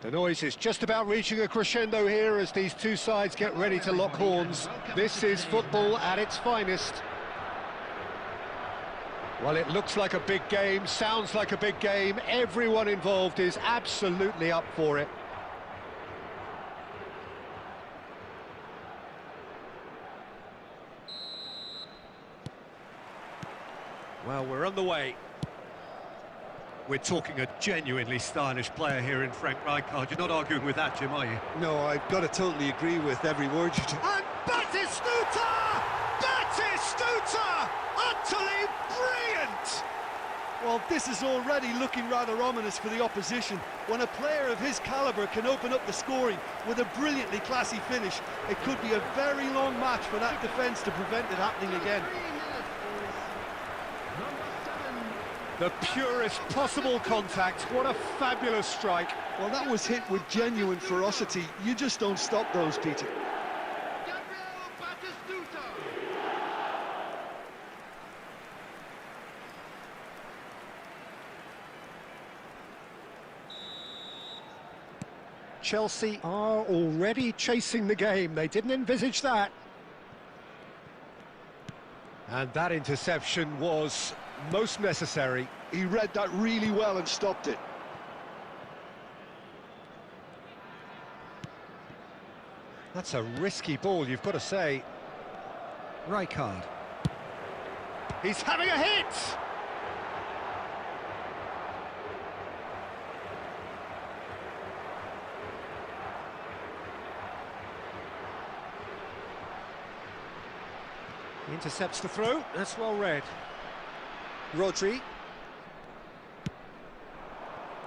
The noise is just about reaching a crescendo here as these two sides get ready to lock horns. This is football at its finest. Well, it looks like a big game, sounds like a big game. Everyone involved is absolutely up for it. Well, we're on the way. We're talking a genuinely stylish player here in Frank Rijkaard. You're not arguing with that, Jim, are you? No, I've got to totally agree with every word you do. And Batistuta! Batistuta! Utterly brilliant! Well, this is already looking rather ominous for the opposition. When a player of his calibre can open up the scoring with a brilliantly classy finish, it could be a very long match for that defence to prevent it happening again. The purest possible contact. What a fabulous strike. Well, that was hit with genuine ferocity. You just don't stop those, Peter. Chelsea are already chasing the game. They didn't envisage that. And that interception was most necessary. He read that really well and stopped it. That's a risky ball, you've got to say. Rijkaard. He's having a hit! He intercepts the throw. That's well read. Rodri.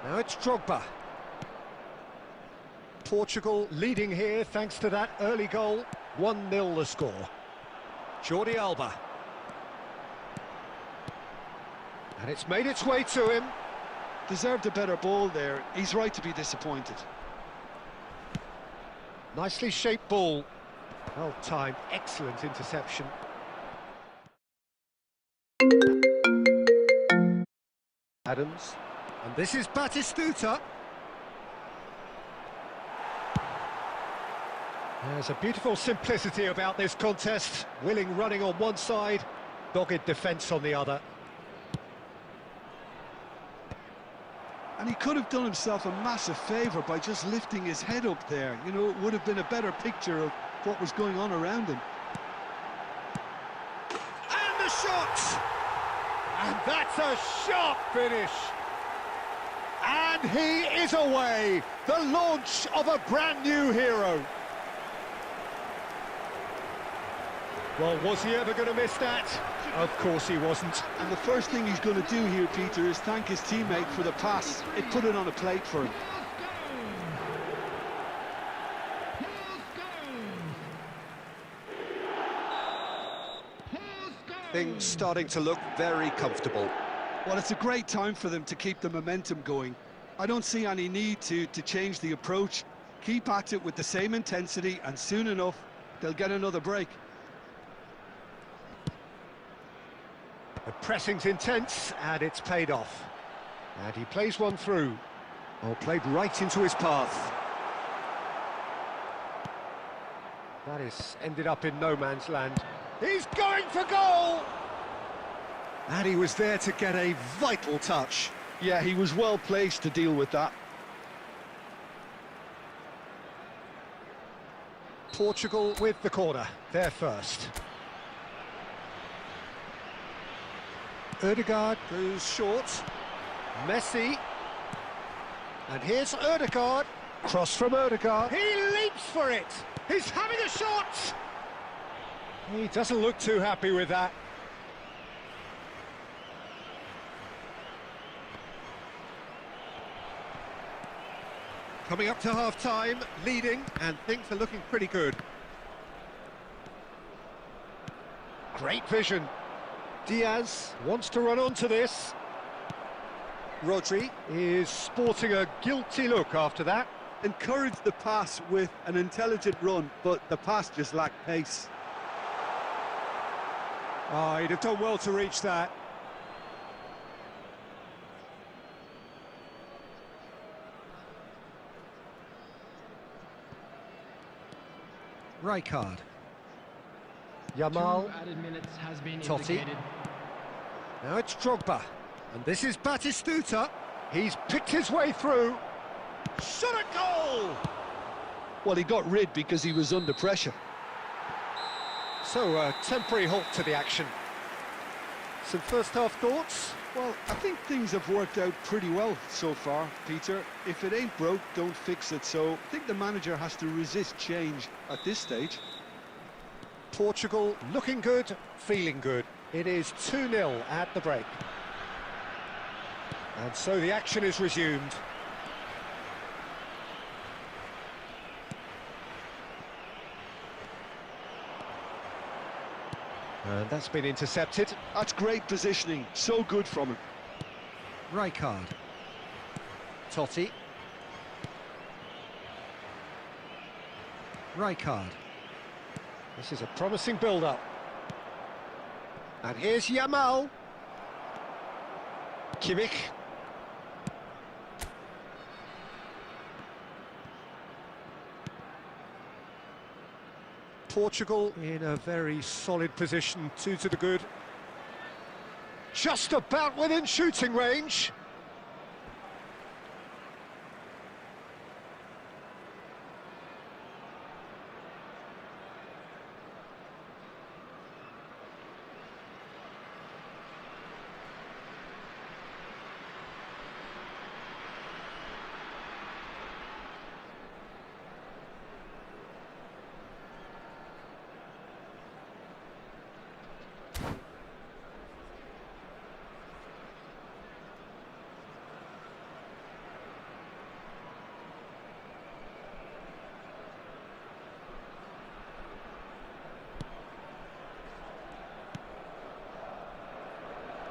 Now it's Drogba. Portugal leading here thanks to that early goal. 1-0 the score. Jordi Alba. And it's made its way to him. Deserved a better ball there. He's right to be disappointed. Nicely shaped ball. Well timed, excellent interception. Adams, and this is Batistuta. There's a beautiful simplicity about this contest. Willing running on one side, dogged defence on the other. And he could have done himself a massive favour by just lifting his head up there. You know, it would have been a better picture of what was going on around him. And the shot! And that's a sharp finish. And he is away. The launch of a brand new hero. Well, was he ever going to miss that? Of course he wasn't. And the first thing he's going to do here, Peter, is thank his teammate for the pass. It put it on a plate for him. Things starting to look very comfortable. Well, it's a great time for them to keep the momentum going. I don't see any need to change the approach. Keep at it with the same intensity, and soon enough, they'll get another break. The pressing's intense, and it's paid off. And he plays one through. Oh, played right into his path. That is ended up in no man's land. He's going for goal! And he was there to get a vital touch. Yeah, he was well placed to deal with that. Portugal with the corner, they're first. Ødegaard goes short. Messi. And here's Ødegaard. Cross from Ødegaard. He leaps for it! He's having a shot! He doesn't look too happy with that. Coming up to half-time, leading, and things are looking pretty good. Great vision. Diaz wants to run onto this. Rodri is sporting a guilty look after that. Encouraged the pass with an intelligent run, but the pass just lacked pace. Oh, he'd have done well to reach that. Rijkaard. Yamal. Totti. Now it's Drogba. And this is Batistuta. He's picked his way through. Shot a goal! Well, he got rid because he was under pressure. So, a temporary halt to the action. Some first-half thoughts? Well, I think things have worked out pretty well so far, Peter. If it ain't broke, don't fix it. So I think the manager has to resist change at this stage. Portugal looking good, feeling good. It is 2-0 at the break. And so the action is resumed. And that's been intercepted. That's great positioning, so good from him. Rijkaard. Totti. Rijkaard. This is a promising build-up. And here's Yamal. Kimmich. Portugal in a very solid position, 2 to the good. Just about within shooting range.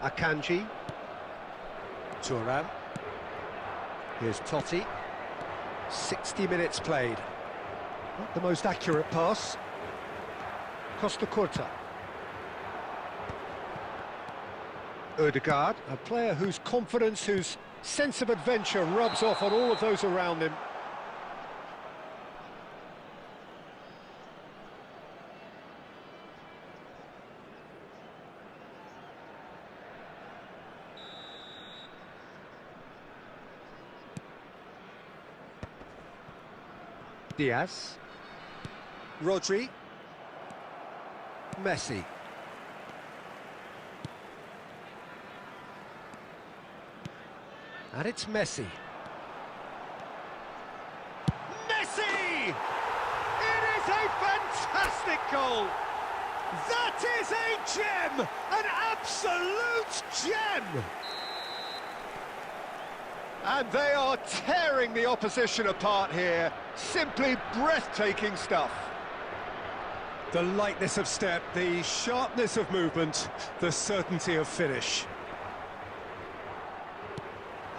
Akanji. Thuram. Here's Totti. 60 minutes played. Not the most accurate pass. Costa Curta. Ødegaard, a player whose confidence, whose sense of adventure rubs off on all of those around him. Diaz. Rodri. Messi. And it's Messi. Messi! It is a fantastic goal! That is a gem! An absolute gem! And they are tearing the opposition apart here. Simply breathtaking stuff. The lightness of step, the sharpness of movement, the certainty of finish.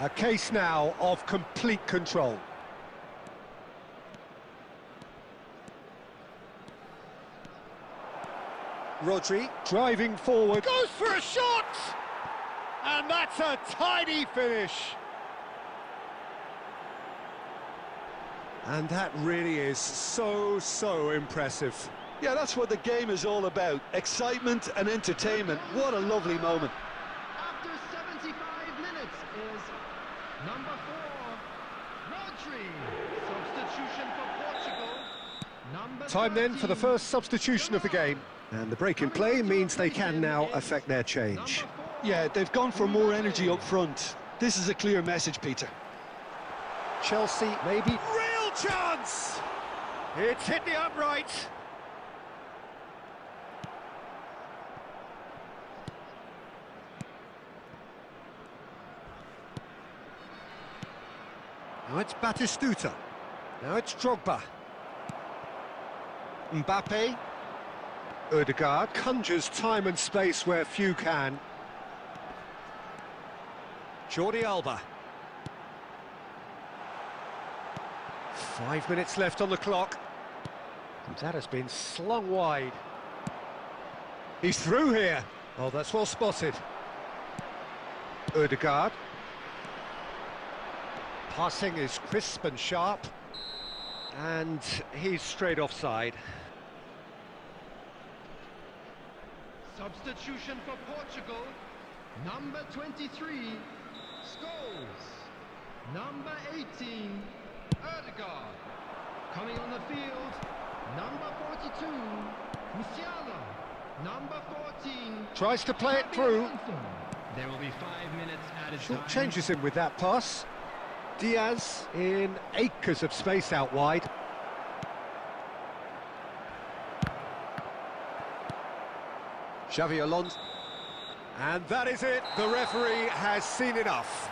A case now of complete control. Rodri driving forward, goes for a shot! And that's a tidy finish. And that really is so impressive. Yeah, that's what the game is all about. Excitement and entertainment. What a lovely moment. After 75 minutes is number 4, Rodri. Substitution for Portugal. Time then for the first substitution of the game. And the break in play means they can now affect their change. Yeah, they've gone for more energy up front. This is a clear message, Peter. Chelsea, maybe. Real chance! It's hit the upright. Now it's Batistuta. Now it's Drogba. Mbappe. Ødegaard conjures time and space where few can. Jordi Alba. 5 minutes left on the clock. And that has been slung wide. He's through here. Oh, that's well spotted. Ødegaard. Passing is crisp and sharp. And he's straight offside. Substitution for Portugal. Number 23, Scholes. Number 18, Ødegaard. Coming on the field, number 42, Musiala. Number 14. Tries to play it through. There will be 5 minutes added Short time. changes him with that pass. Diaz in acres of space out wide. Xavi Alonso. And that is it. The referee has seen enough.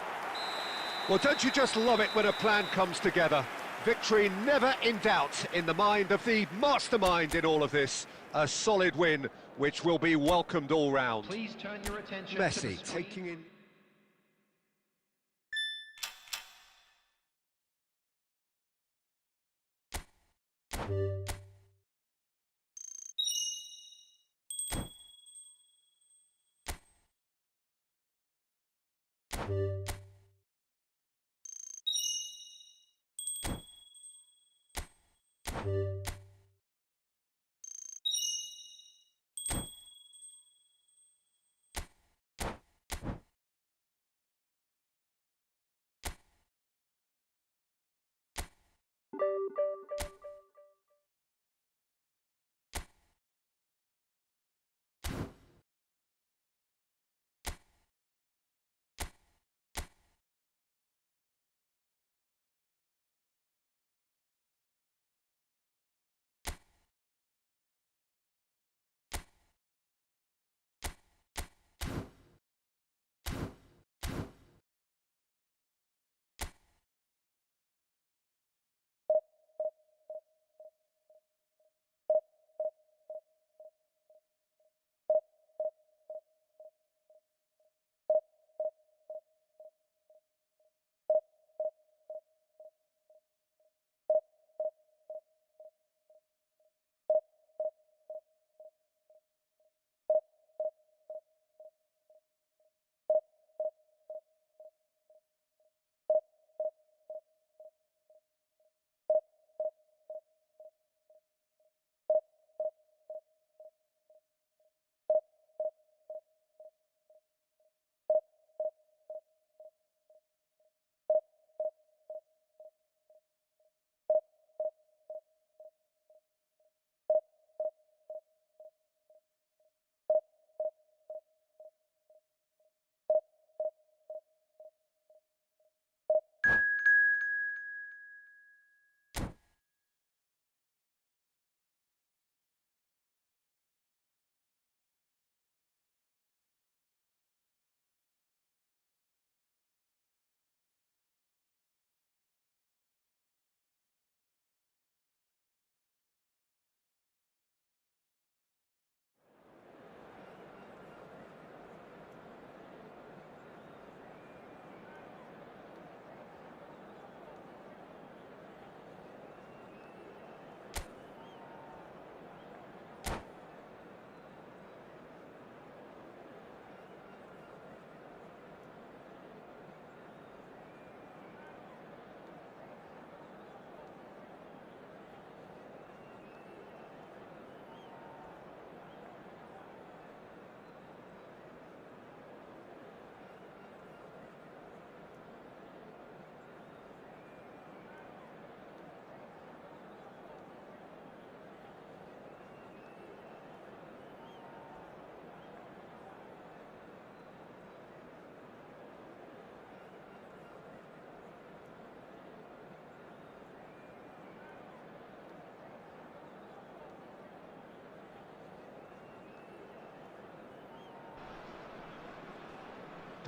Well, don't you just love it when a plan comes together? Victory never in doubt in the mind of the mastermind in all of this. A solid win, which will be welcomed all round. Please turn your attention to the Messi screen. taking in...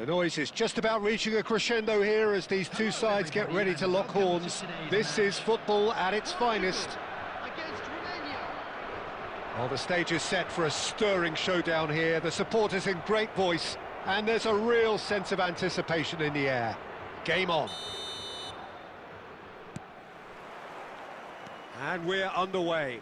The noise is just about reaching a crescendo here as these two sides get ready to lock horns. This is football at its finest. Against Romania. Well, the stage is set for a stirring showdown here. The supporters in great voice, and there's a real sense of anticipation in the air. Game on. And we're underway.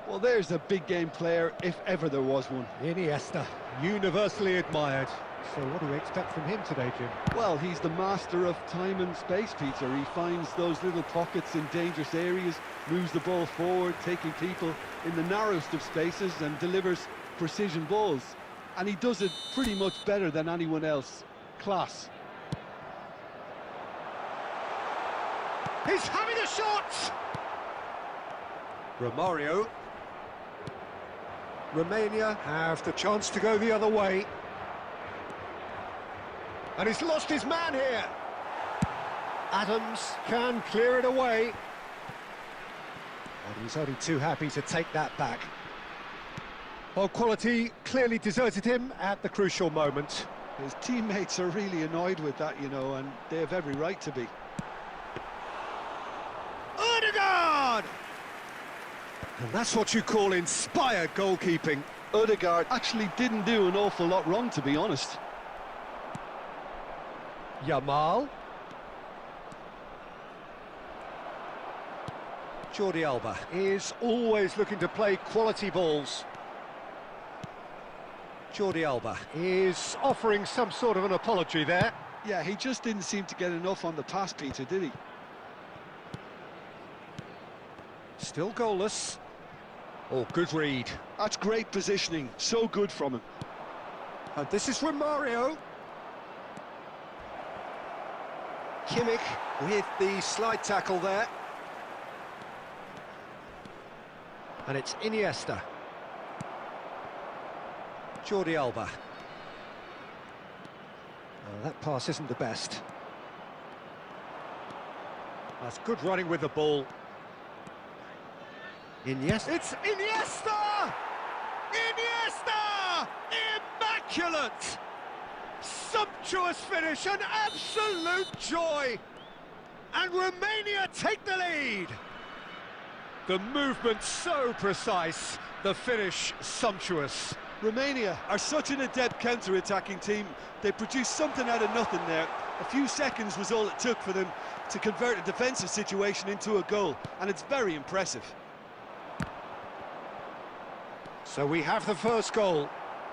Well, there's a big game player, if ever there was one. Iniesta, universally admired. So what do we expect from him today, Jim? Well, he's the master of time and space, Peter. He finds those little pockets in dangerous areas, moves the ball forward, taking people in the narrowest of spaces, and delivers precision balls, and he does it pretty much better than anyone else. Class. He's having a shot! Romario. Romania have the chance to go the other way. And he's lost his man here. Adams can clear it away. And he's only too happy to take that back. Well, quality clearly deserted him at the crucial moment. His teammates are really annoyed with that, you know, and they have every right to be. Ødegaard! And that's what you call inspired goalkeeping. Ødegaard actually didn't do an awful lot wrong, to be honest. Yamal. Jordi Alba is always looking to play quality balls. Jordi Alba is offering some sort of an apology there. Yeah, he just didn't seem to get enough on the pass, Peter, did he? Still goalless. Oh, good read. That's great positioning, so good from him. And this is Romario. Kimmich with the slide tackle there. And it's Iniesta. Jordi Alba. Oh, that pass isn't the best. That's good running with the ball. Iniesta. It's Iniesta! Iniesta! Immaculate! Sumptuous finish, an absolute joy! And Romania take the lead! The movement so precise, the finish sumptuous. Romania are such an adept counter-attacking team. They produced something out of nothing there. A few seconds was all it took for them to convert a defensive situation into a goal, and it's very impressive. So we have the first goal.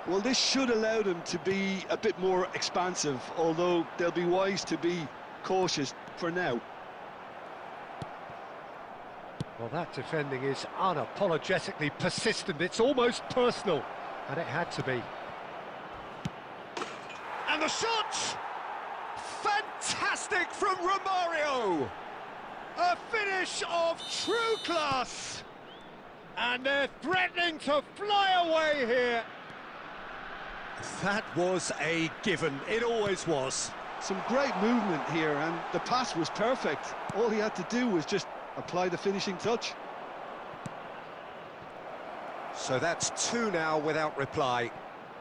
Well, this should allow them to be a bit more expansive, although they'll be wise to be cautious for now. Well, that defending is unapologetically persistent. It's almost personal, and it had to be. And the shot! Fantastic from Romario! A finish of true class! And they're threatening to fly away here. That was a given. It always was. Some great movement here, and the pass was perfect. All he had to do was just apply the finishing touch. So that's two now without reply.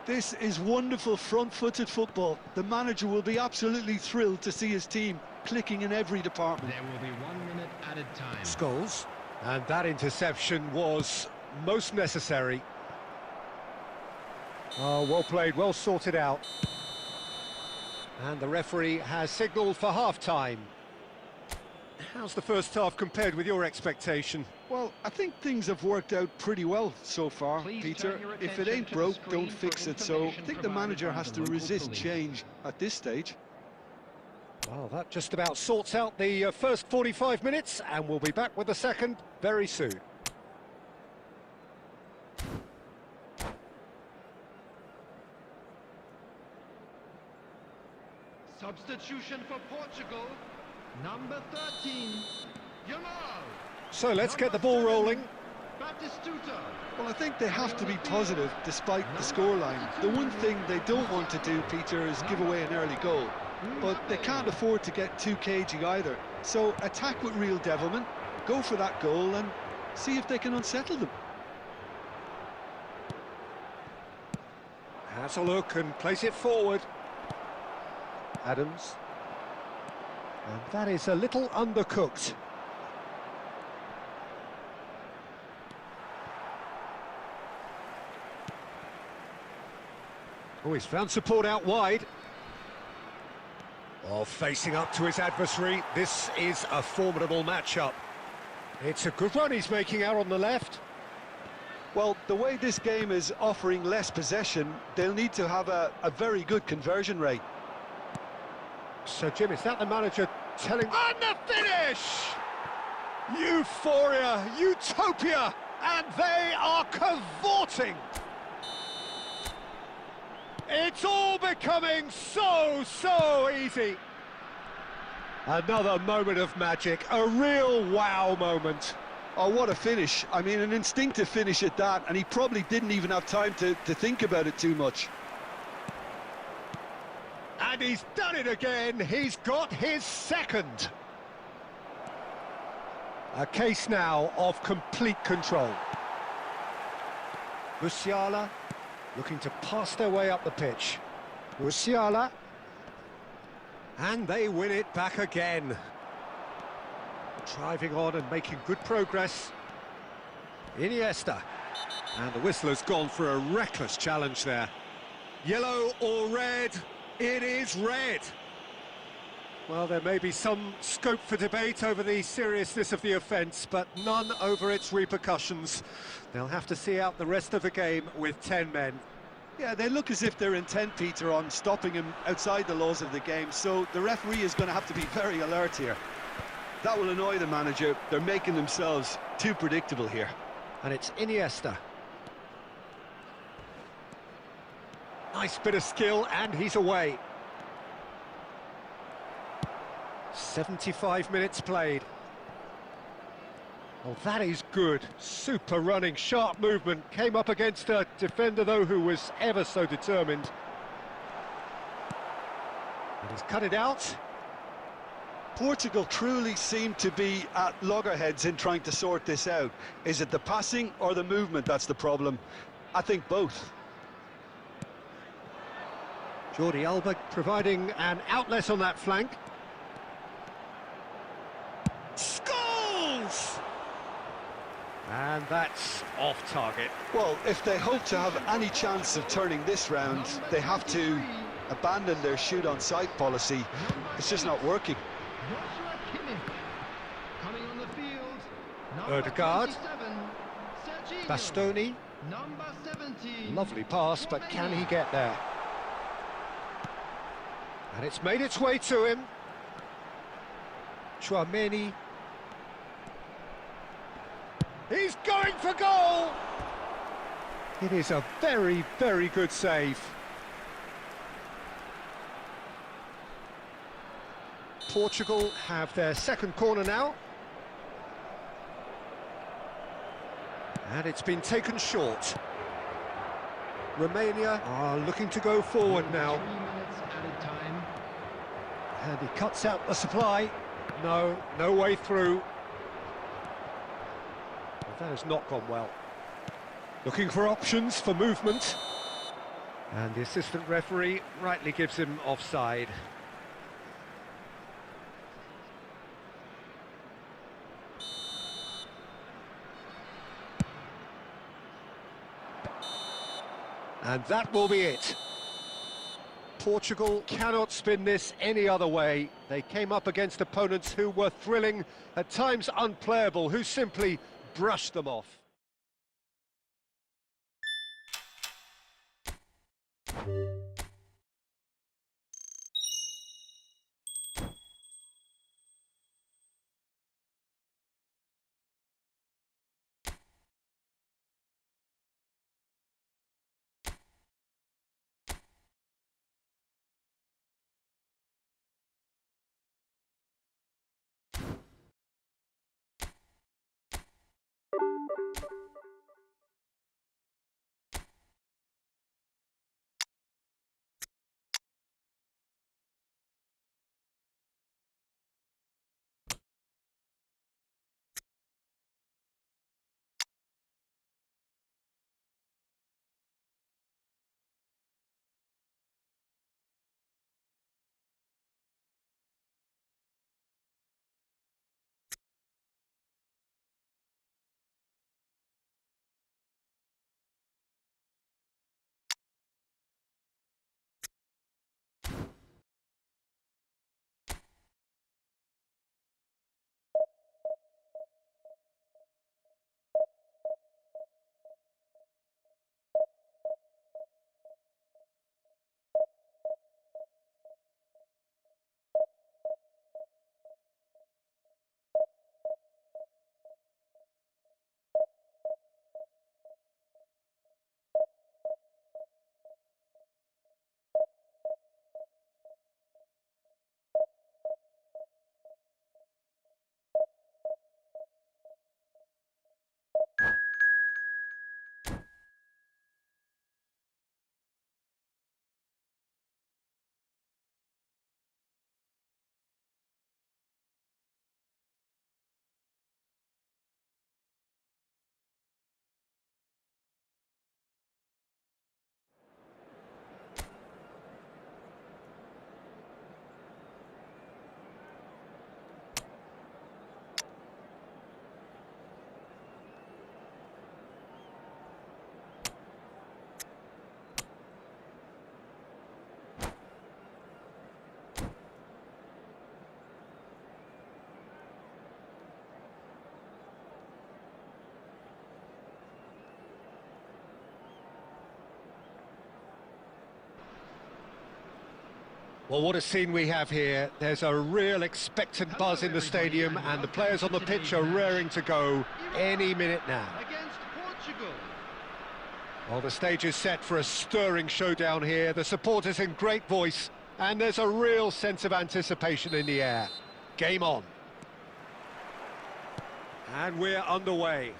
This is wonderful front-footed football. The manager will be absolutely thrilled to see his team clicking in every department. There will be 1 minute added time. Scholes. And that interception was most necessary. Oh, well played, well sorted out. And the referee has signalled for half-time. How's the first half compared with your expectation? Well, I think things have worked out pretty well so far, Peter. If it ain't broke, don't fix it. So I think the manager has to resist change at this stage. Well, that just about sorts out the first 45 minutes, and we'll be back with the second very soon. Substitution for Portugal, number 13, Yamal. So let's get the ball rolling. Batistuta. Well, I think they have to be positive despite the scoreline. The one thing they don't want to do, Peter, is give away an early goal. But they can't afford to get too cagey either. So attack with real devilment, go for that goal and see if they can unsettle them. Has a look and plays it forward. Adams. And that is a little undercooked. Oh, he's found support out wide. Oh, facing up to his adversary, this is a formidable matchup. It's a good run he's making out on the left. Well, the way this game is offering less possession, they'll need to have a very good conversion rate. So, Jim, is that the manager telling... And the finish! Euphoria, utopia, and they are cavorting. It's all becoming so easy. Another moment of magic, a real wow moment. Oh, what a finish. I mean, an instinctive finish at that, and he probably didn't even have time to think about it too much. And he's done it again, he's got his second. A case now of complete control. Musiala looking to pass their way up the pitch. Musiala. And they win it back again. Driving on and making good progress. Iniesta. And the whistle has gone for a reckless challenge there. Yellow or red? It is red. Well, there may be some scope for debate over the seriousness of the offence, but none over its repercussions. They'll have to see out the rest of the game with 10 men. Yeah, they look as if they're intent, Peter, on stopping him outside the laws of the game, so the referee is going to have to be very alert here. That will annoy the manager. They're making themselves too predictable here. And it's Iniesta. Nice bit of skill, and he's away. 75 minutes played. Oh, that is good. Super running, sharp movement. Came up against a defender, though, who was ever so determined. And he's cut it out. Portugal truly seem to be at loggerheads in trying to sort this out. Is it the passing or the movement that's the problem? I think both. Jordi Alba providing an outlet on that flank. Scores! And that's off target. Well, if they hope to have any chance of turning this round, they have to abandon their shoot-on-sight policy. It's just not working. Coming on the field, number Odegaard. 27, Serginho. Bastoni. Number 17. Lovely pass, but can he get there? And it's made its way to him. Chouameni. He's going for goal! It is a very good save. Portugal have their second corner now. And it's been taken short. Romania are looking to go forward now. 3 minutes added time. And he cuts out the supply. No way through. Well, that has not gone well. Looking for options for movement. And the assistant referee rightly gives him offside. And that will be it. Portugal cannot spin this any other way. They came up against opponents who were thrilling, at times unplayable, who simply brushed them off. Well, what a scene we have here. There's a real expectant buzz in the stadium, and the players on the pitch are raring to go any minute now. Against Portugal. Well, the stage is set for a stirring showdown here. The supporters in great voice, and there's a real sense of anticipation in the air. Game on. And we're underway.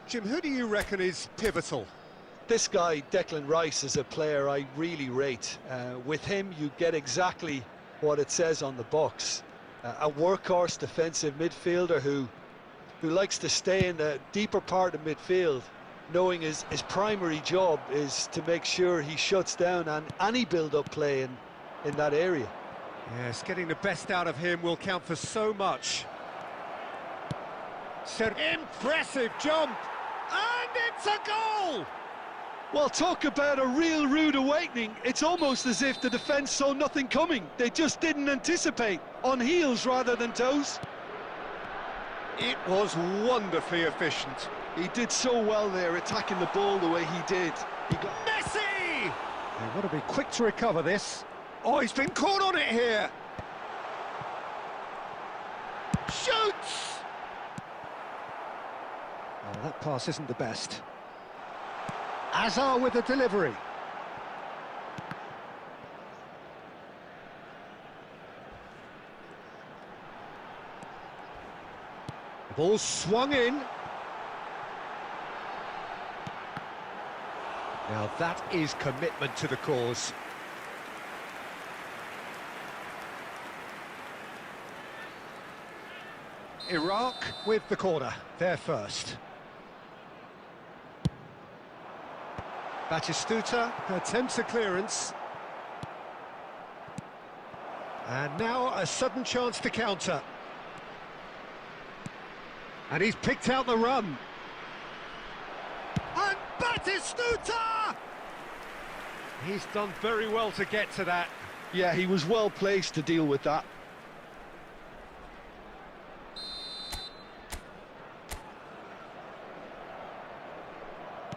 Jim, who do you reckon is pivotal? This guy, Declan Rice, is a player I really rate. With him, you get exactly what it says on the box. A workhorse defensive midfielder who likes to stay in the deeper part of midfield, knowing his primary job is to make sure he shuts down any build-up play in that area. Yes, getting the best out of him will count for so much. Impressive jump! And it's a goal! Well, talk about a real rude awakening. It's almost as if the defence saw nothing coming. They just didn't anticipate, on heels rather than toes. It was wonderfully efficient. He did so well there, attacking the ball the way he did. He got Messi! They've got to be quick to recover this. Oh, he's been caught on it here. Shoots! Oh, that pass isn't the best. Azar with the delivery. The ball swung in. Now that is commitment to the cause. Iraq with the corner, they're first. Batistuta attempts a clearance. And now a sudden chance to counter. And he's picked out the run. And Batistuta! He's done very well to get to that. Yeah, he was well placed to deal with that.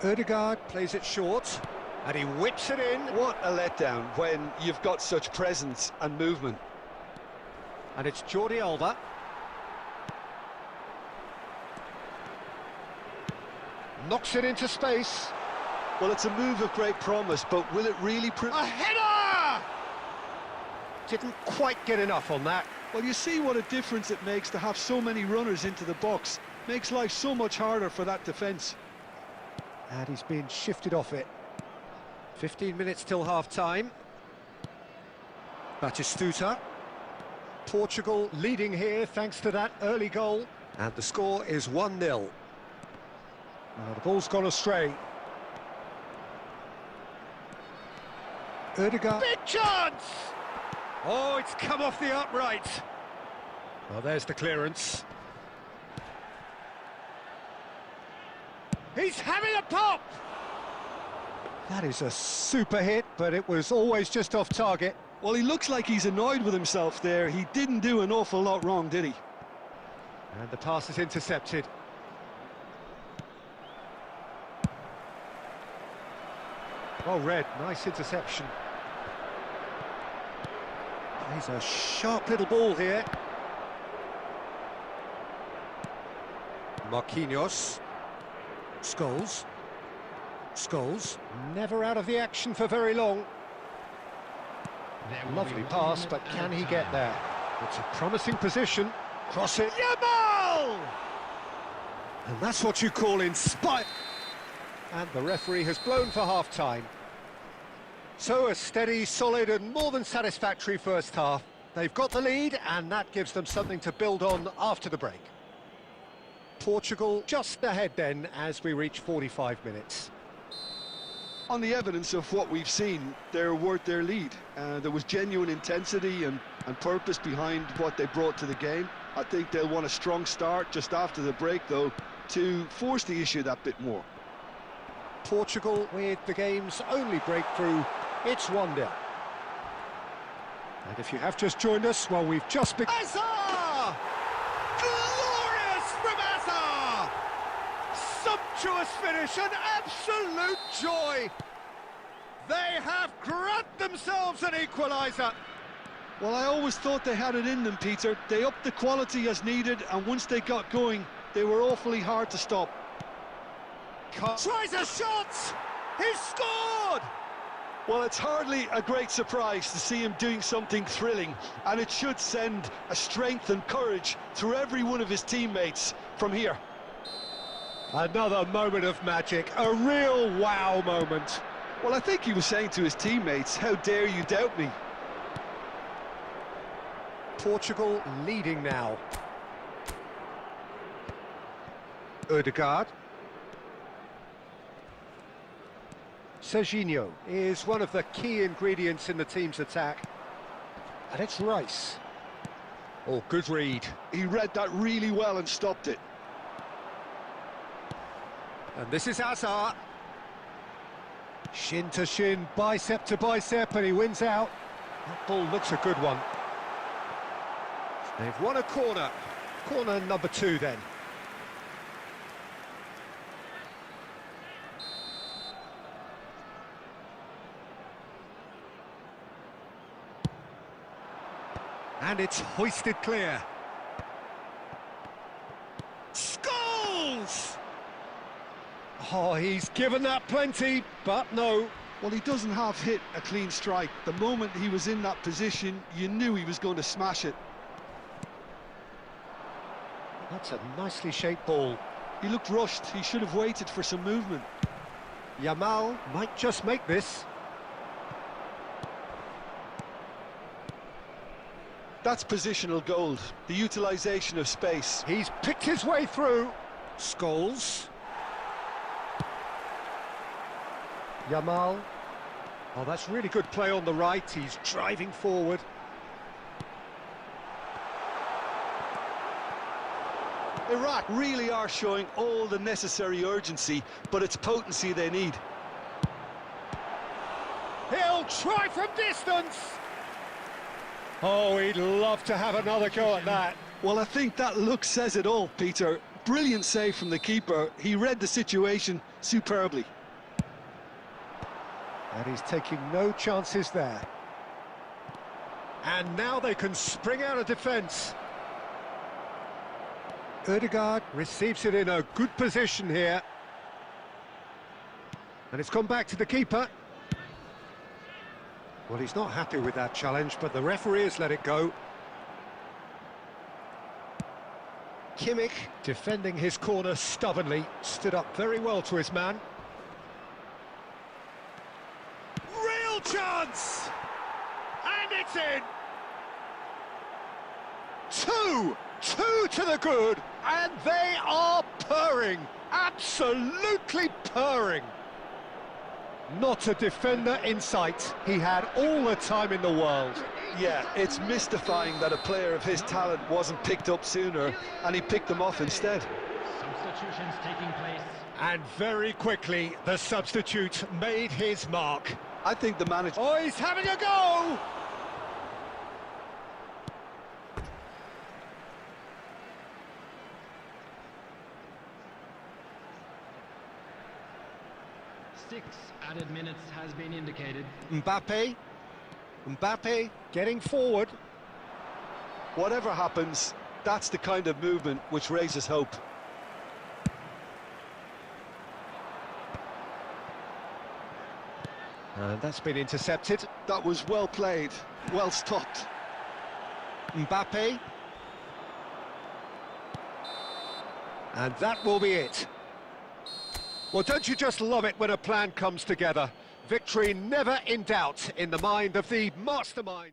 Ødegaard plays it short, and he whips it in. What a letdown when you've got such presence and movement. And it's Jordi Alba. Knocks it into space. Well, it's a move of great promise, but will it really prove... A header! Didn't quite get enough on that. Well, you see what a difference it makes to have so many runners into the box. Makes life so much harder for that defence. And he's been shifted off it. 15 minutes till half-time. Batistuta. Portugal leading here thanks to that early goal. And the score is 1-0. Now the ball's gone astray. Ødegaard. Big chance! Oh, it's come off the upright. Well, there's the clearance. He's having a pop! That is a super hit, but it was always just off target. Well, he looks like he's annoyed with himself there. He didn't do an awful lot wrong, did he? And the pass is intercepted. Well read, nice interception. Plays a sharp little ball here. Marquinhos. Scholes, never out of the action for very long. Lovely pass, but can he get there? It's a promising position. Cross it. Yamal! And that's what you call inspire. And the referee has blown for half-time. So a steady, solid and more than satisfactory first half. They've got the lead, and that gives them something to build on after the break. Portugal just ahead then as we reach 45 minutes. On the evidence of what we've seen, they're worth their lead. There was genuine intensity and purpose behind what they brought to the game. I think they'll want a strong start just after the break, though, to force the issue that bit more. Portugal with the game's only breakthrough. It's 1-0. And if you have just joined us, well, we've just begun. Azar! Glorious from Azar! Sumptuous finish, an absolute joy! They have grabbed themselves an equaliser. Well, I always thought they had it in them, Peter. They upped the quality as needed, and once they got going, they were awfully hard to stop. Tries a shot! He's scored! Well, it's hardly a great surprise to see him doing something thrilling, and it should send a strength and courage through every one of his teammates from here. Another moment of magic, a real wow moment. Well, I think he was saying to his teammates, how dare you doubt me? Portugal leading now. Ødegaard. Serginho is one of the key ingredients in the team's attack. And it's Rice. Oh, good read. He read that really well and stopped it. And this is Hazard. Shin to shin, bicep to bicep, and he wins out. That ball looks a good one. They've won a corner. Corner number 2 then. And it's hoisted clear. Scholes! Oh, he's given that plenty, but no. Well, he doesn't have hit a clean strike. The moment he was in that position, you knew he was going to smash it. That's a nicely shaped ball. He looked rushed. He should have waited for some movement. Yamal might just make this. That's positional gold, the utilisation of space. He's picked his way through. Scholes. Yamal. Oh, that's really good play on the right. He's driving forward. Iraq really are showing all the necessary urgency, but it's potency they need. He'll try from distance. Oh, he'd love to have another go at that. Well, I think that look says it all, Peter. Brilliant save from the keeper. He read the situation superbly. And he's taking no chances there. And now they can spring out of defence. Ødegaard receives it in a good position here. And it's gone back to the keeper. Well, he's not happy with that challenge, but the referee has let it go. Kimmich, defending his corner stubbornly, stood up very well to his man. Real chance! And it's in! Two to the good, and they are purring, absolutely purring. Not a defender in sight. He had all the time in the world. Yeah, it's mystifying that a player of his talent wasn't picked up sooner, and he picked them off instead. Substitutions taking place. And very quickly, the substitute made his mark. I think the manager... Oh, he's having a go! Six added minutes has been indicated. Mbappe getting forward. Whatever happens, that's the kind of movement which raises hope. And that's been intercepted. That was well played, well stopped. Mbappe. And that will be it. Well, don't you just love it when a plan comes together? Victory never in doubt in the mind of the mastermind.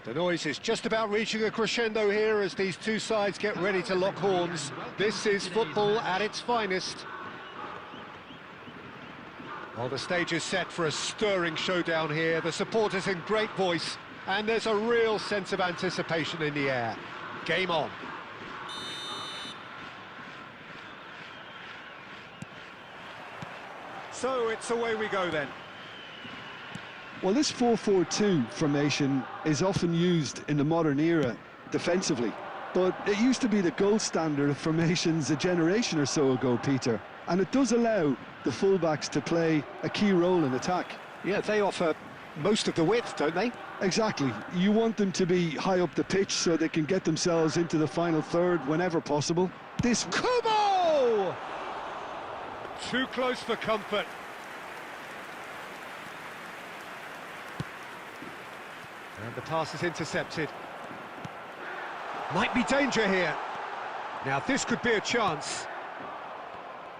The noise is just about reaching a crescendo here as these two sides get ready to lock horns. This is football at its finest. Well, the stage is set for a stirring showdown here. The supporters in great voice, and there's a real sense of anticipation in the air. Game on. So it's away we go then. Well, this 4-4-2 formation is often used in the modern era defensively, but it used to be the gold standard of formations a generation or so ago, Peter, and it does allow the fullbacks to play a key role in attack. Yeah, they offer most of the width, don't they? Exactly. You want them to be high up the pitch so they can get themselves into the final third whenever possible. This Kubo! Too close for comfort. And the pass is intercepted. Might be danger here. Now this could be a chance.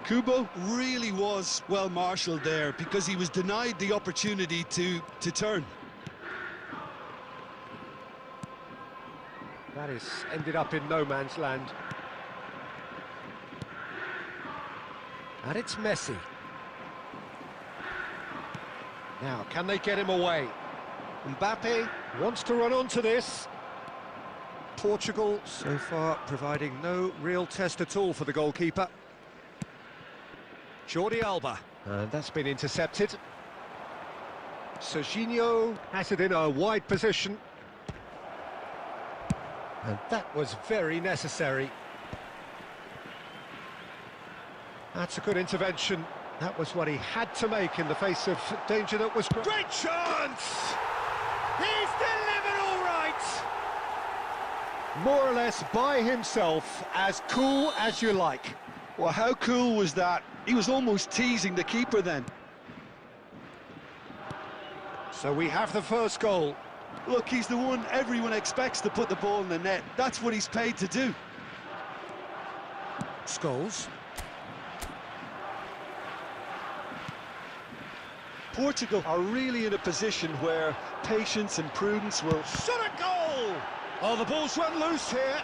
Kubo really was well marshalled there because he was denied the opportunity to turn. That is ended up in no man's land. And it's Messi. Now, can they get him away? Mbappe wants to run onto this. Portugal so far providing no real test at all for the goalkeeper. Jordi Alba, and that's been intercepted. Serginho has it in a wide position. And that was very necessary. That's a good intervention. That was what he had to make in the face of danger that was... Great chance! He's delivered all right! More or less by himself, as cool as you like. Well, how cool was that? He was almost teasing the keeper then. So we have the first goal. Look, he's the one everyone expects to put the ball in the net. That's what he's paid to do. Scholes. Portugal are really in a position where patience and prudence will... Shot a goal! Oh, the ball's run loose here.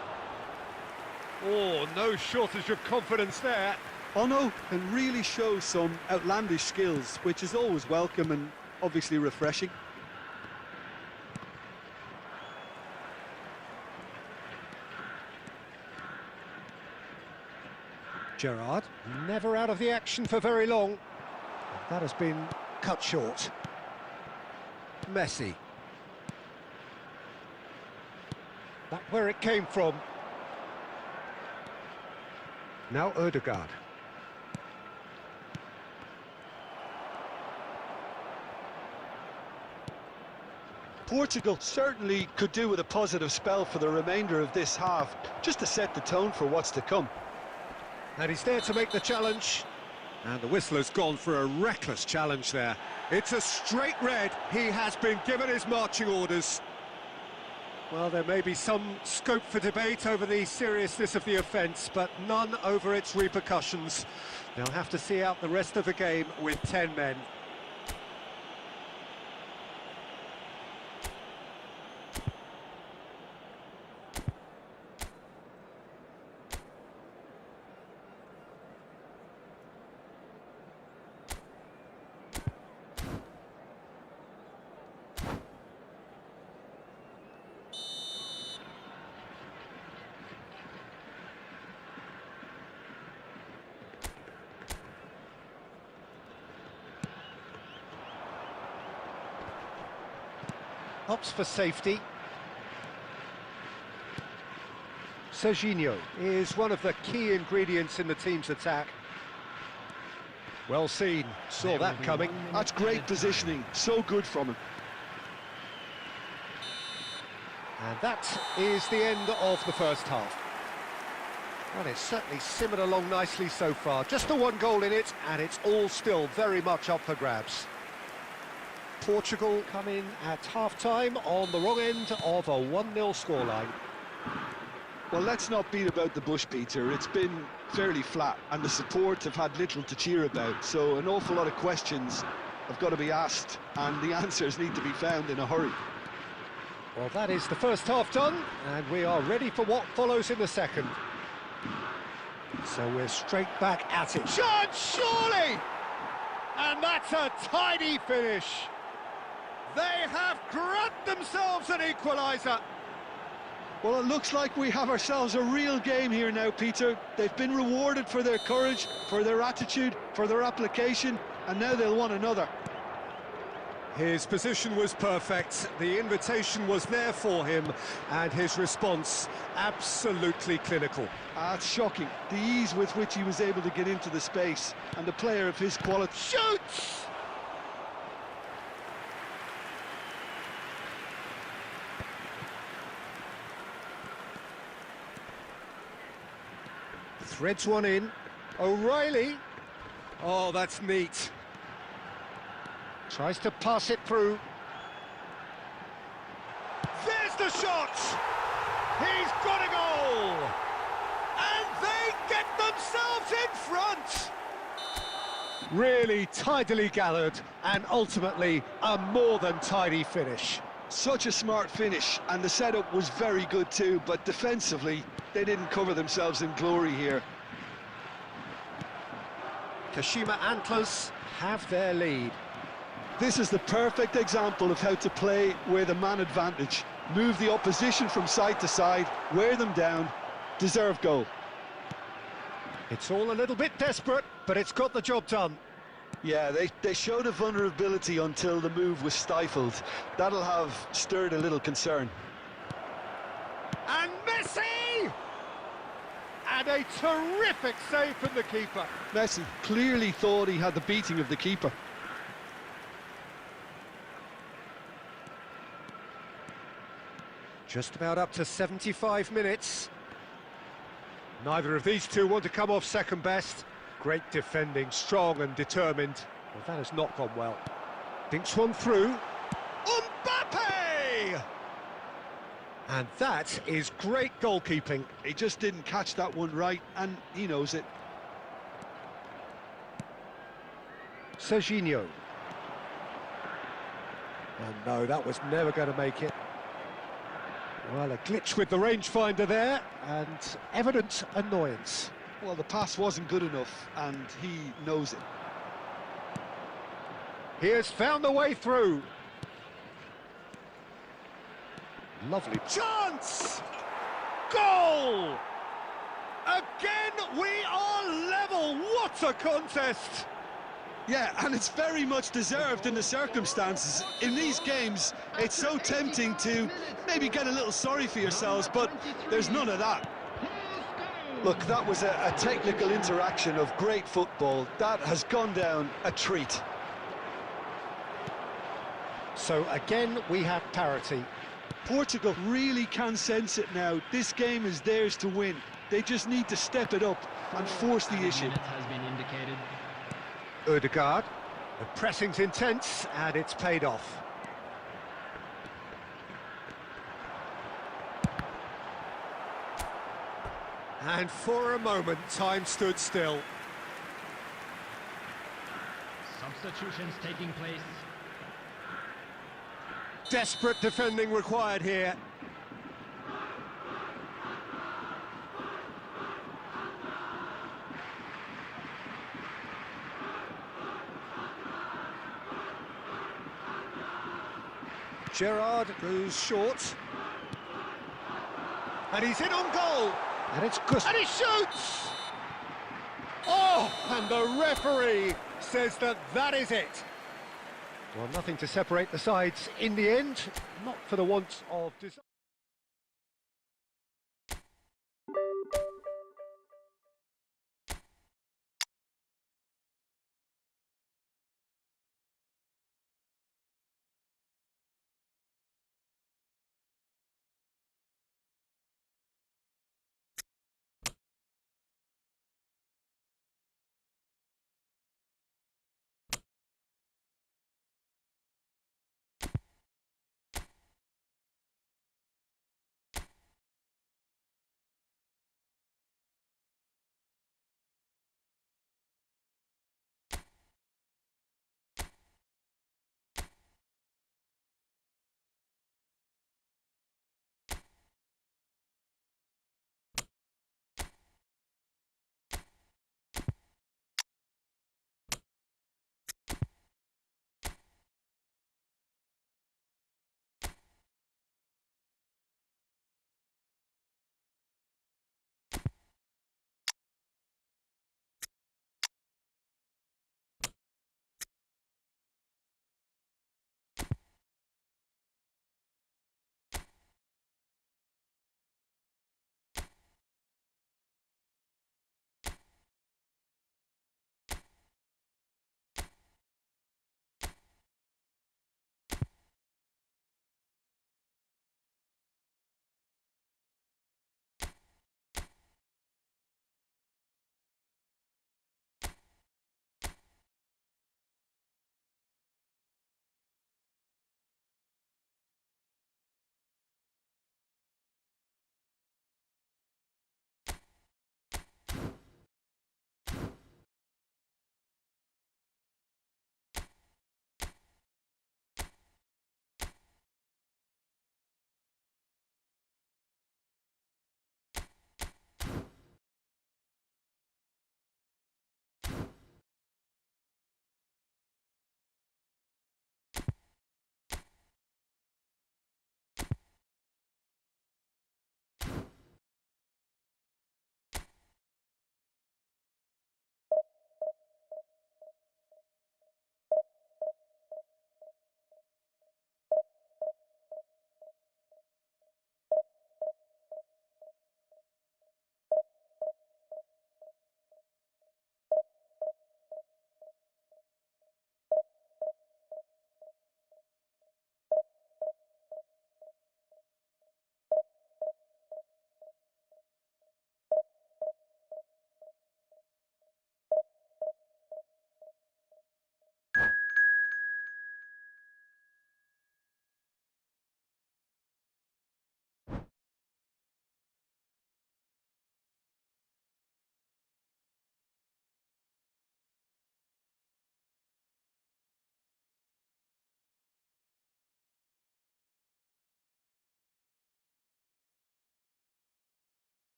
Oh, no shortage of confidence there. Oh no, and really shows some outlandish skills, which is always welcome and obviously refreshing. Gerrard, never out of the action for very long. That has been cut short. Messi. That's where it came from. Now Ødegaard. Portugal certainly could do with a positive spell for the remainder of this half, just to set the tone for what's to come. And he's there to make the challenge. And the whistler's gone for a reckless challenge there. It's a straight red. He has been given his marching orders. Well, there may be some scope for debate over the seriousness of the offence, but none over its repercussions. They'll have to see out the rest of the game with 10 men. Opts for safety. Serginho is one of the key ingredients in the team's attack. Well seen, saw that coming. That's great positioning, so good from him. And that is the end of the first half. Well, it's certainly simmered along nicely so far. Just the one goal in it, and it's all still very much up for grabs. Portugal come in at half-time on the wrong end of a 1-0 scoreline. Well, let's not beat about the bush, Peter. It's been fairly flat, and the support have had little to cheer about, so an awful lot of questions have got to be asked, and the answers need to be found in a hurry. Well, that is the first half done, and we are ready for what follows in the second. So we're straight back at it. Chance, surely! And that's a tidy finish. They have grabbed themselves an equaliser. Well, it looks like we have ourselves a real game here now, Peter. They've been rewarded for their courage, for their attitude, for their application, and now they'll want another. His position was perfect, the invitation was there for him, and his response absolutely clinical. It's shocking, the ease with which he was able to get into the space, and the player of his quality Shoots! Threads one in. O'Reilly. Oh, that's neat. Tries to pass it through. There's the shot! He's got a goal! And they get themselves in front! Really tidily gathered, and ultimately a more than tidy finish. Such a smart finish, and the setup was very good too, but defensively they didn't cover themselves in glory here. Kashima Antlers have their lead. This is the perfect example of how to play with a man advantage. Move the opposition from side to side, wear them down, deserve goal. It's all a little bit desperate, but it's got the job done. Yeah, they showed a vulnerability until the move was stifled. That'll have stirred a little concern. And Messi! And a terrific save from the keeper. Messi clearly thought he had the beating of the keeper. Just about up to 75 minutes. Neither of these two want to come off second best. Great defending, strong and determined. Well, that has not gone well. Dinks one through. Mbappe! And that is great goalkeeping. He just didn't catch that one right, and he knows it. Serginho. And no, that was never going to make it. Well, a glitch with the rangefinder there, and evident annoyance. Well, the pass wasn't good enough, and he knows it. He has found the way through. Lovely chance! Goal! Again, we are level. What a contest! Yeah, and it's very much deserved in the circumstances. In these games, it's so tempting to maybe get a little sorry for yourselves, but there's none of that. Look, that was a technical interaction of great football. That has gone down a treat. So again, we have parity. Portugal really can sense it now. This game is theirs to win. They just need to step it up and force the issue. Minutes has been indicated. Ødegaard. The pressing's intense, and it's paid off. And for a moment, time stood still. Substitutions taking place. Desperate defending required here. Gerrard goes short. And he's in on goal. And it's good. And he shoots! Oh, and the referee says that that is it. Well, nothing to separate the sides in the end, not for the want of desire.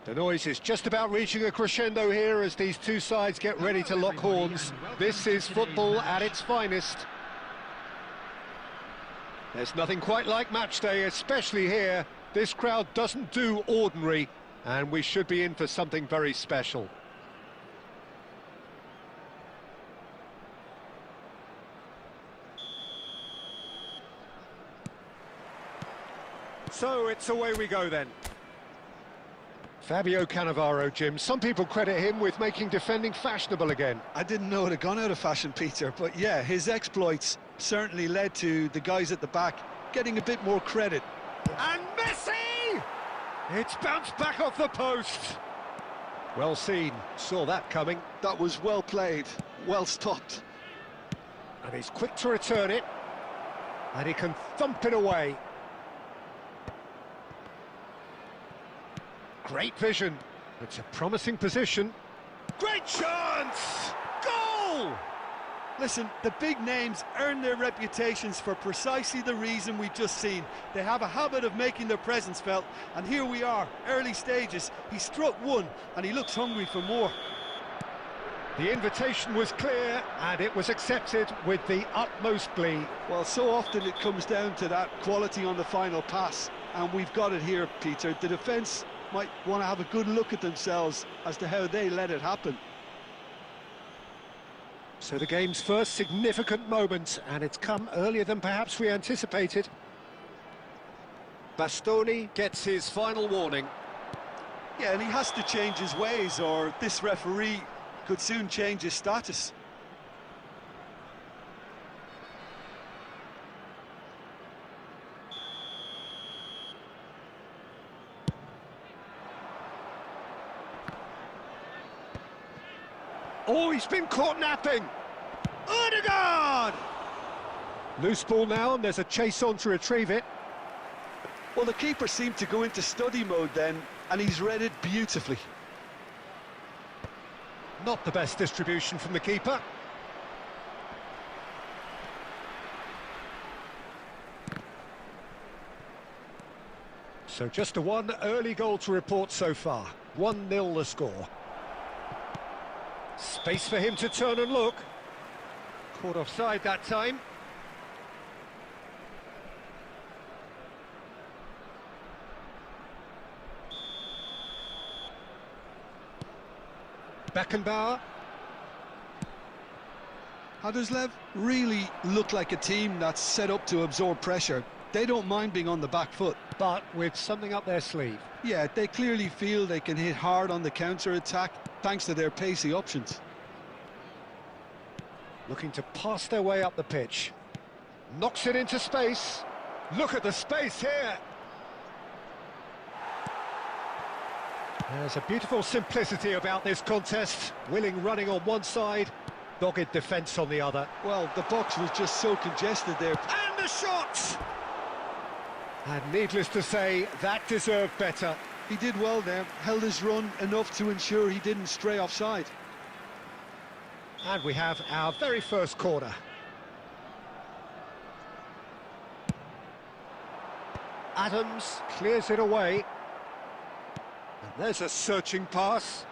The noise is just about reaching a crescendo here as these two sides get ready to lock horns. This is football at its finest. There's nothing quite like match day, especially here. This crowd doesn't do ordinary, and we should be in for something very special. So it's away we go then. Fabio Cannavaro, Jim. Some people credit him with making defending fashionable again. I didn't know it had gone out of fashion, Peter, but yeah, his exploits certainly led to the guys at the back getting a bit more credit. And Messi! It's bounced back off the post. Well seen, saw that coming. That was well played, well stopped. And he's quick to return it. And he can thump it away. Great vision. It's a promising position. Great chance! Goal! Listen, the big names earn their reputations for precisely the reason we've just seen. They have a habit of making their presence felt, and here we are, early stages. He struck one, and he looks hungry for more. The invitation was clear, and it was accepted with the utmost glee. Well, so often it comes down to that quality on the final pass, and we've got it here, Peter. The defence might want to have a good look at themselves as to how they let it happen. So the game's first significant moment, and it's come earlier than perhaps we anticipated. Bastoni gets his final warning. Yeah, and he has to change his ways, or this referee could soon change his status. Oh, he's been caught napping! Odegaard! Loose ball now, and there's a chase on to retrieve it. Well, the keeper seemed to go into study mode then, and he's read it beautifully. Not the best distribution from the keeper. So just a one early goal to report so far. 1-0 the score. Space for him to turn and look. Caught offside that time. Beckenbauer. Huddersfield really look like a team that's set up to absorb pressure. They don't mind being on the back foot. But with something up their sleeve. Yeah, they clearly feel they can hit hard on the counter-attack thanks to their pacey options. Looking to pass their way up the pitch. Knocks it into space. Look at the space here. There's a beautiful simplicity about this contest. Willing running on one side, dogged defence on the other. Well, the box was just so congested there. And the shot! And needless to say, that deserved better. He did well there, held his run enough to ensure he didn't stray offside. And we have our very first corner. Adams clears it away. And there's a searching pass.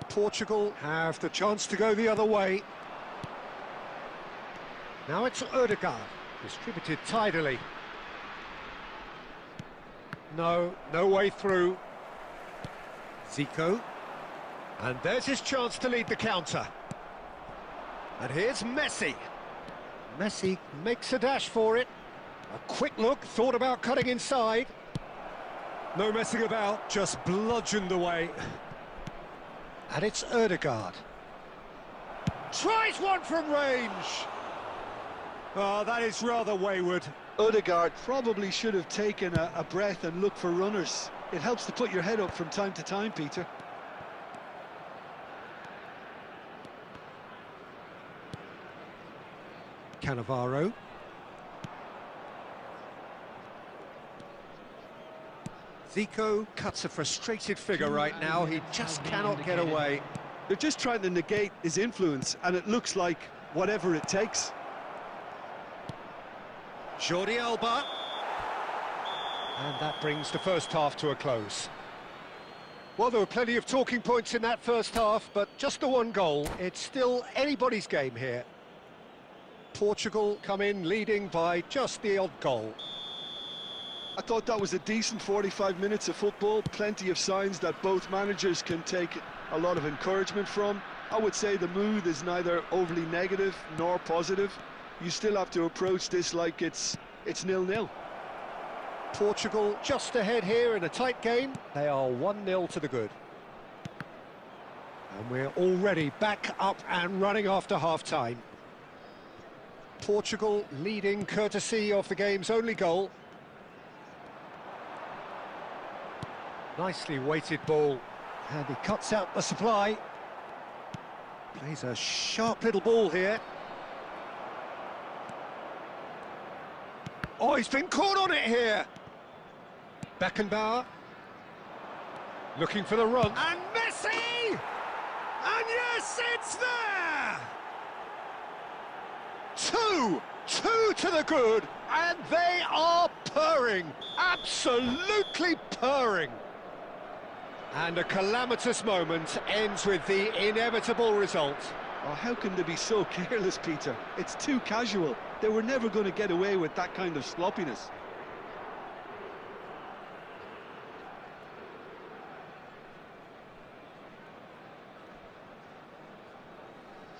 Portugal have the chance to go the other way. Now it's Odegaard, distributed tidily. No way through. Zico. And there's his chance to lead the counter. And here's Messi. Messi makes a dash for it. A quick look, thought about cutting inside. No messing about, just bludgeoned away. And it's Odegaard. Tries one from range. Oh, that is rather wayward. Odegaard probably should have taken a breath and looked for runners. It helps to put your head up from time to time, Peter. Cannavaro. Zico cuts a frustrated figure right now. He just cannot get away. They're just trying to negate his influence, and it looks like whatever it takes. Jordi Alba. And that brings the first half to a close. Well, there were plenty of talking points in that first half, but just the one goal. It's still anybody's game here. Portugal come in leading by just the odd goal. I thought that was a decent 45 minutes of football, plenty of signs that both managers can take a lot of encouragement from. I would say the mood is neither overly negative nor positive. You still have to approach this like it's 0-0. Portugal just ahead here in a tight game. They are 1-0 to the good. And we're already back up and running after half-time. Portugal leading courtesy of the game's only goal. Nicely weighted ball. And he cuts out the supply. Plays a sharp little ball here. Oh, he's been caught on it here. Beckenbauer. Looking for the run. And Messi! And yes, it's there! Two to the good, and they are purring. Absolutely purring. And a calamitous moment ends with the inevitable result. Oh, how can they be so careless, Peter? It's too casual. They were never going to get away with that kind of sloppiness.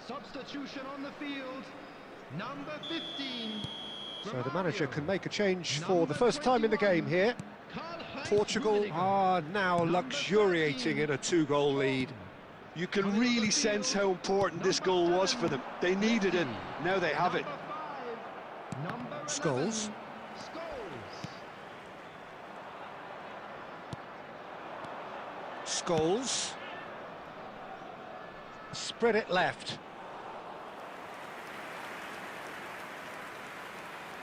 Substitution on the field, number 15. So the manager can make a change for the first time in the game here. Portugal are now luxuriating in a two-goal lead. You can really sense how important this goal was for them. They needed it, now they have it. Scholes. Scholes. Spread it left.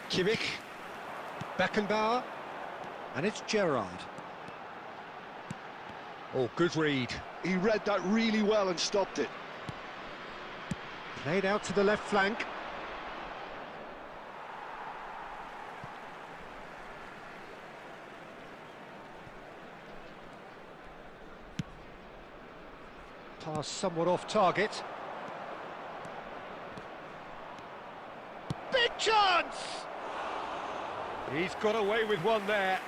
Kimmich. Beckenbauer. And it's Gerrard. Oh, good read. He read that really well and stopped it. Played out to the left flank. Pass somewhat off target. Big chance! He's got away with one there.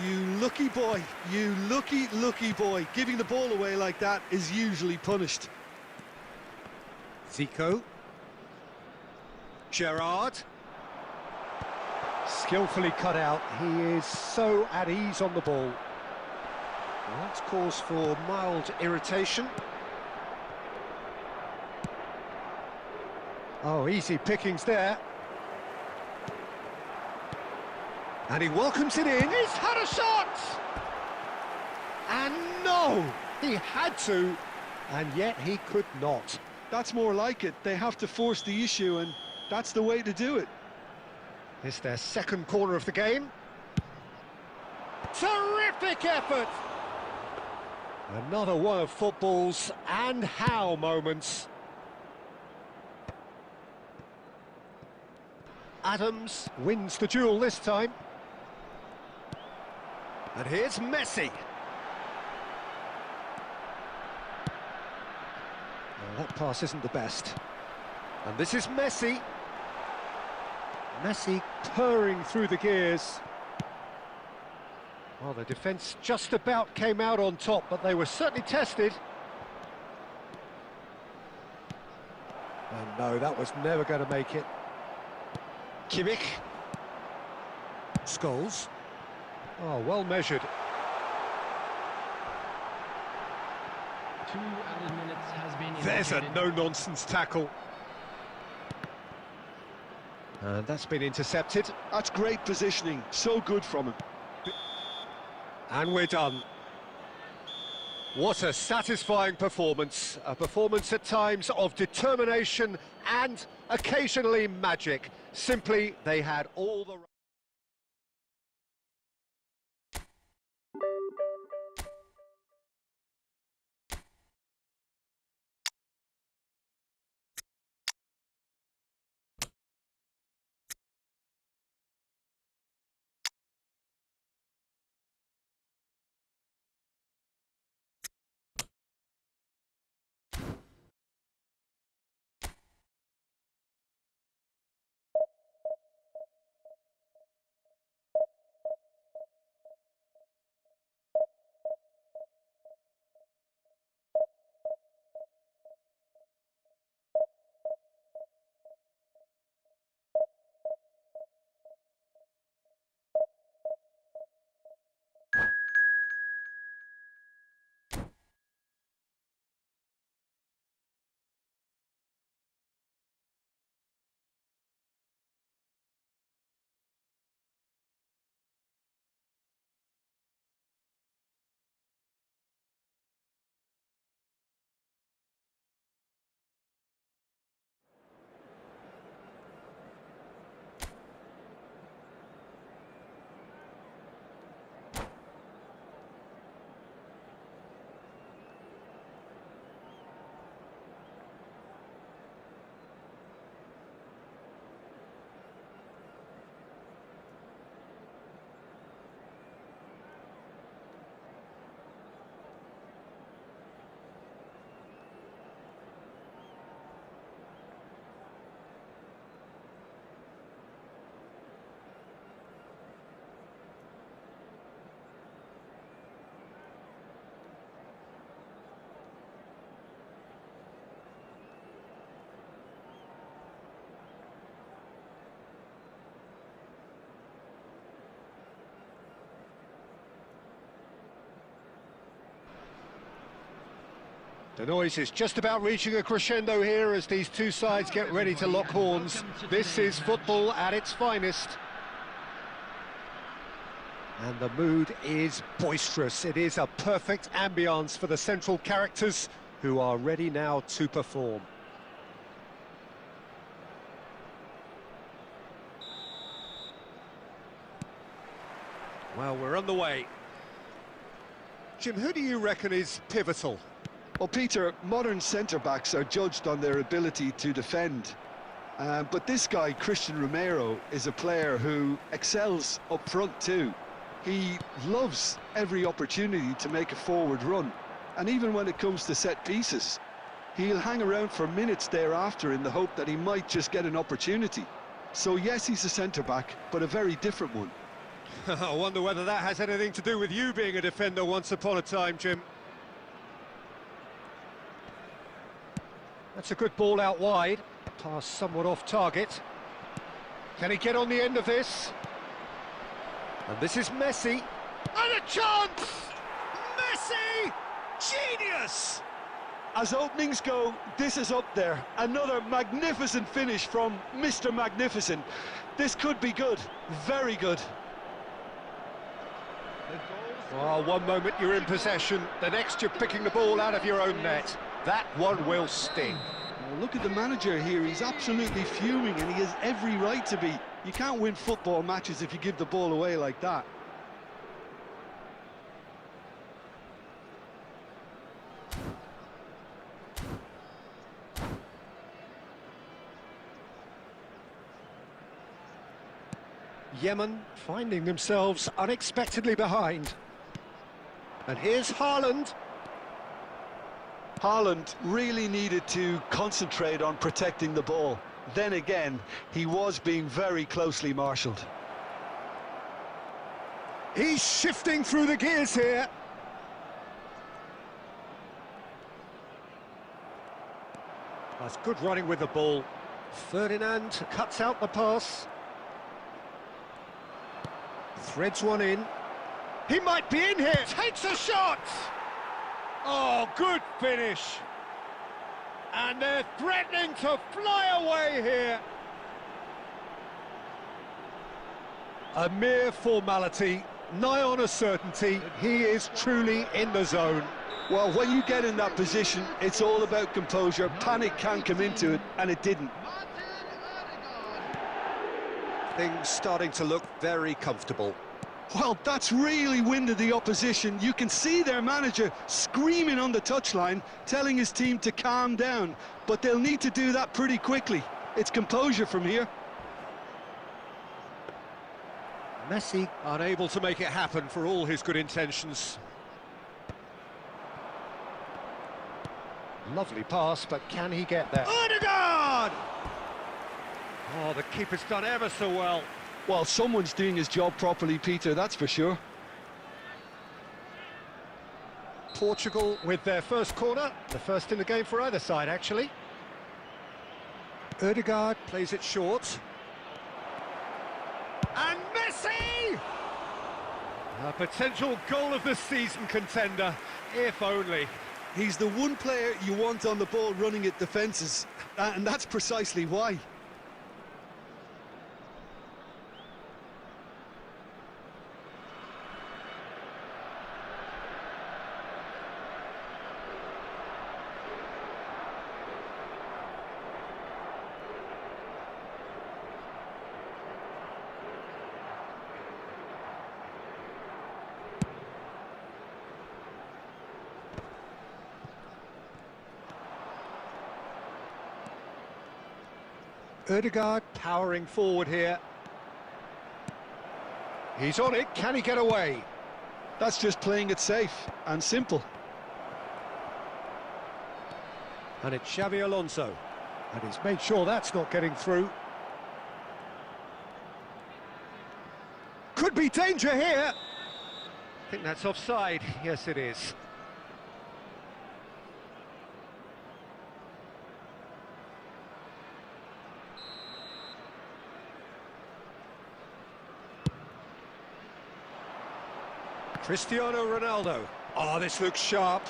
You lucky boy, you lucky boy. Giving the ball away like that is usually punished. Zico. Gerrard. Skillfully cut out. He is so at ease on the ball. Well, that's cause for mild irritation. Oh, easy pickings there. And he welcomes it in. He's had a shot! And no! He had to, and yet he could not. That's more like it. They have to force the issue, and that's the way to do it. It's their second corner of the game. Terrific effort! Another one of football's and how moments. Adams wins the duel this time. And here's Messi. Well, that pass isn't the best. And this is Messi. Messi purring through the gears. Well, the defence just about came out on top, but they were certainly tested. And no, that was never going to make it. Kimmich. Scholes. Oh, well measured. 2 added minutes has been There's a indicated. no-nonsense tackle. And that's been intercepted. That's great positioning, so good from him. And we're done. What a satisfying performance. A performance at times of determination and occasionally magic. Simply, they had all the... The noise is just about reaching a crescendo here as these two sides get ready to lock horns. This is football at its finest. And the mood is boisterous. It is a perfect ambience for the central characters who are ready now to perform. Well, we're on the way. Jim, who do you reckon is pivotal? Well, Peter, modern centre-backs are judged on their ability to defend. But this guy, Christian Romero, is a player who excels up front too. He loves every opportunity to make a forward run. And even when it comes to set pieces, he'll hang around for minutes thereafter in the hope that he might just get an opportunity. So yes, he's a centre-back, but a very different one. I wonder whether that has anything to do with you being a defender once upon a time, Jim. That's a good ball out wide. Pass somewhat off target. Can he get on the end of this? And this is Messi. And a chance! Messi! Genius! As openings go, this is up there. Another magnificent finish from Mr. Magnificent. This could be good, very good. Oh, one moment you're in possession, the next you're picking the ball out of your own net. That one will sting. Well, look at the manager here, he's absolutely fuming and he has every right to be. You can't win football matches if you give the ball away like that. Yemen finding themselves unexpectedly behind. And here's Haaland. Haaland really needed to concentrate on protecting the ball. Then again, he was being very closely marshalled. He's shifting through the gears here. That's good running with the ball. Ferdinand cuts out the pass. Threads one in. He might be in here. Takes a shot. Oh, good finish. And they're threatening to fly away here. A mere formality, nigh on a certainty. He is truly in the zone. Well, when you get in that position, it's all about composure. Panic can come into it, and it didn't. Things starting to look very comfortable. Well, that's really winded the opposition. You can see their manager screaming on the touchline, telling his team to calm down. But they'll need to do that pretty quickly. It's composure from here. Messi unable to make it happen for all his good intentions. Lovely pass, but can he get there? Odegaard! Oh, the keeper's done ever so well. Well, someone's doing his job properly, Peter, that's for sure. Portugal with their first corner, the first in the game for either side, actually. Odegaard plays it short. And Messi! A potential goal of the season contender, if only. He's the one player you want on the ball running at defences, and that's precisely why. Odegaard powering forward here. He's on it, can he get away? That's just playing it safe and simple. And it's Xavi Alonso. And he's made sure that's not getting through. Could be danger here. I think that's offside. Yes, it is. Cristiano Ronaldo. Oh, this looks sharp.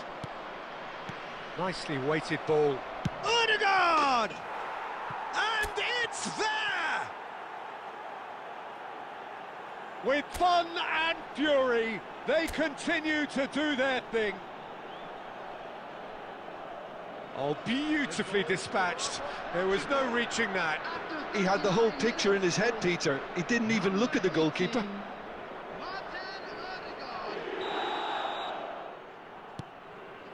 Nicely weighted ball. Odegaard! And it's there! With fun and fury, they continue to do their thing. Oh, beautifully dispatched. There was no reaching that. He had the whole picture in his head, Peter. He didn't even look at the goalkeeper.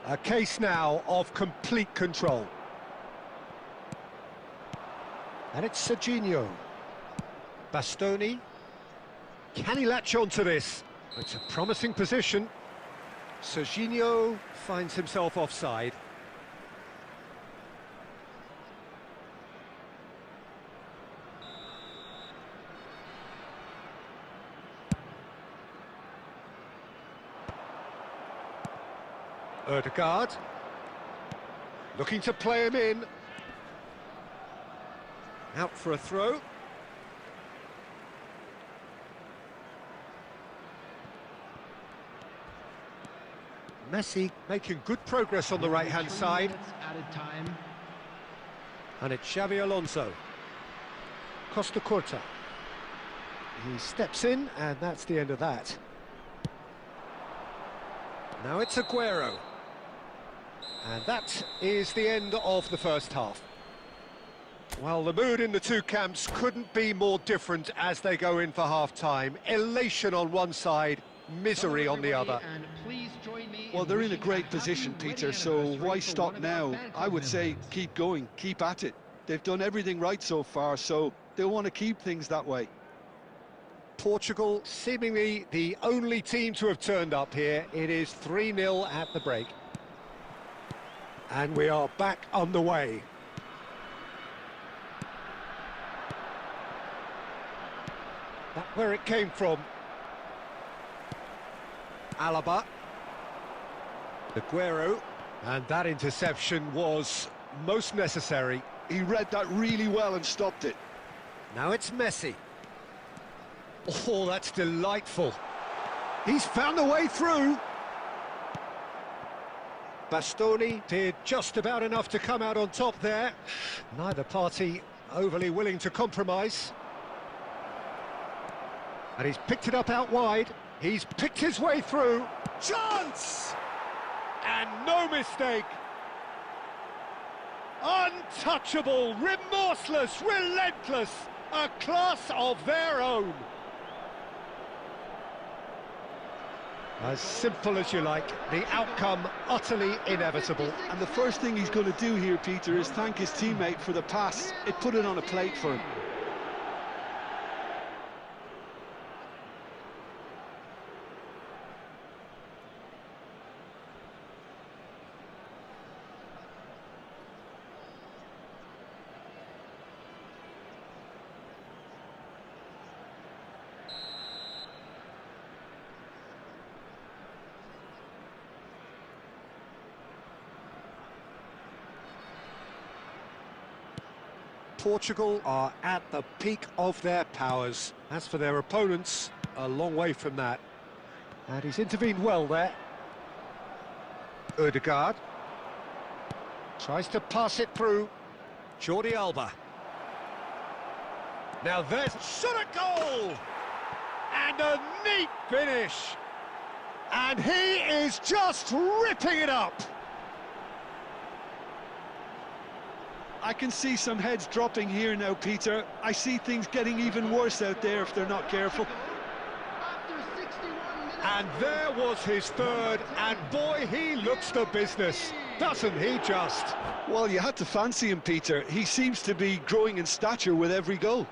A case now of complete control. And it's Serginho. Bastoni. Can he latch on to this? It's a promising position. Serginho finds himself offside. Odegaard, looking to play him in. Out for a throw. Messi making good progress on the right-hand side. Added time. And it's Xavi Alonso. Costa Curta. He steps in, and that's the end of that. Now it's Aguero. And that is the end of the first half. Well, the mood in the two camps couldn't be more different as they go in for half-time. Elation on one side, misery on the other. Well, they're in a great position, Peter, so why stop now? I would say keep going, keep at it. They've done everything right so far, so they'll want to keep things that way. Portugal seemingly the only team to have turned up here. It is 3-0 at the break. And we are back on the way. That's where it came from. Alaba. Aguero. And that interception was most necessary. He read that really well and stopped it. Now it's Messi. Oh, that's delightful. He's found a way through. Bastoni did just about enough to come out on top there. Neither party overly willing to compromise. And he's picked it up out wide. He's picked his way through. Chance! And no mistake. Untouchable, remorseless, relentless. A class of their own. As simple as you like, the outcome utterly inevitable. And the first thing he's going to do here, Peter, is thank his teammate for the pass. It put it on a plate for him. Portugal are at the peak of their powers. As for their opponents, a long way from that. And he's intervened well there. Odegaard tries to pass it through. Jordi Alba. Now there's shot at goal! And a neat finish! And he is just ripping it up! I can see some heads dropping here now, Peter. I see things getting even worse out there if they're not careful. And there was his third, and boy, he looks the business, doesn't he just? Well, you had to fancy him, Peter. He seems to be growing in stature with every goal.